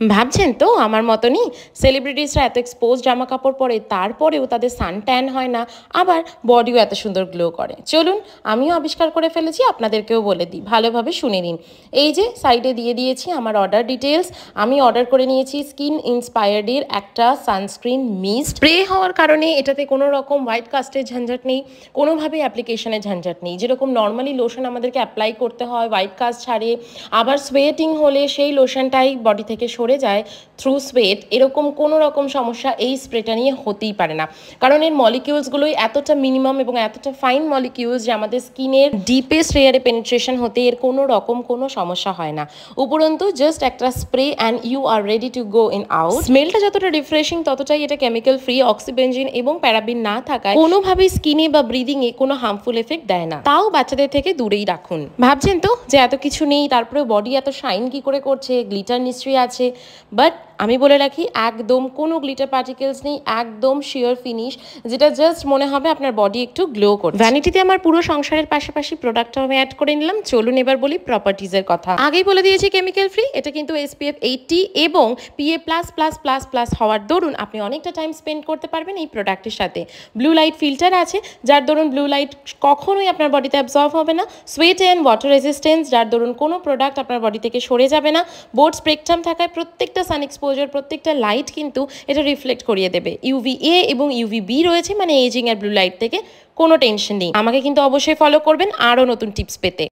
ভাবছেন তো আমার মতনই সেলিব্রিটিসরা এত এক্সপোজ জামা কাপড় পরে তারপরেও তাদের সান ট্যান হয় না, আবার বডিও এত সুন্দর গ্লো করে। চলুন আমিও আবিষ্কার করে ফেলেছি, আপনাদেরকেও বলে দিই, ভালোভাবে শুনে নিন। এই যে সাইডে দিয়ে দিয়েছি আমার অর্ডার ডিটেলস। আমি অর্ডার করে নিয়েছি স্কিন ইন্সপায়ার্ডের একটা সানস্ক্রিন মিস্ট। স্প্রে হওয়ার কারণে এটাতে কোনো রকম হোয়াইট কাস্টের ঝঞ্ঝাট নেই, কোনোভাবে অ্যাপ্লিকেশনের ঝঞ্ঝাট নেই। যেরকম নর্মালি লোশন আমাদেরকে অ্যাপ্লাই করতে হয়, হোয়াইট কাস্ট ছাড়ে, আবার সোয়েটিং হলে সেই লোশনটাই বডি থেকে সরে যায় থ্রু সোয়েট, এরকম কোনো রকম সমস্যা এই স্প্রেটা নিয়ে হতেই পারে না। কারণ এর মলিকিউলসগুলোই এতটা মিনিমাম এবং এতটা ফাইন মলিকিউলস যে আমাদের স্কিনের ডিপেস্ট লেয়ারে পেনিট্রেশন হতে এর কোনো রকম কোনো সমস্যা হয় না। উপরন্তু জাস্ট একটা spray and you are ready to go in out. স্মেলটা যতটা রিফ্রেশিং ততটাই এটা কেমিক্যাল ফ্রি, অক্সিবেঞ্জিন এবং প্যারাবিন না থাকায় কোনোভাবেই স্কিনে বা ব্রিদিংয়ে কোনো হার্মফুল এফেক্ট দেয় না। তাও বাচ্চাদের থেকে দূরেই রাখুন। ভাবছেন তো যে এত কিছু নেই তারপরে বডি এত শাইন কি করে করছে, গ্লিটার নিশ্চয়ই আছে, বাট আমি বলে রাখি একদম কোনো গ্লিটার পার্টিকেলস নেই, একদম শিওর ফিনিশ, যেটা জাস্ট মনে হবে আপনার বডি একটু গ্লো করছে। ভ্যানিটিতে আমার পুরো সংসারের পাশাপাশি প্রোডাক্টটাও আমি অ্যাড করে নিলাম। চলুন এবার বলি প্রপার্টিজের কথা। আগেই বলে দিয়েছি কেমিক্যাল ফ্রি, এটা কিন্তু SPF 80 এবং PA++++ হওয়ার দরুন আপনি অনেকটা টাইম স্পেন্ড করতে পারবেন এই প্রোডাক্টের সাথে। ব্লু লাইট ফিল্টার আছে যার দরুন ব্লু লাইট কখনোই আপনার বডিতে অ্যাবজর্ব হবে না। সুয়েট অ্যান্ড ওয়াটার রেজিস্ট্যান্স যার দরুন কোনো প্রোডাক্ট আপনার বডি থেকে সরে যাবে না। বোর্ড স্পেকট্রাম থাকায় প্রত্যেকটা সান এক্সপোজার, প্রত্যেকটা লাইট কিন্তু এটা রিফ্লেক্ট করিয়ে দেবে। UVA এবং UVB রয়েছে, মানে এজিং আর ব্লু লাইট থেকে কোনো টেনশন নেই। আমাকে কিন্তু অবশ্যই ফলো করবেন আরও নতুন টিপস পেতে।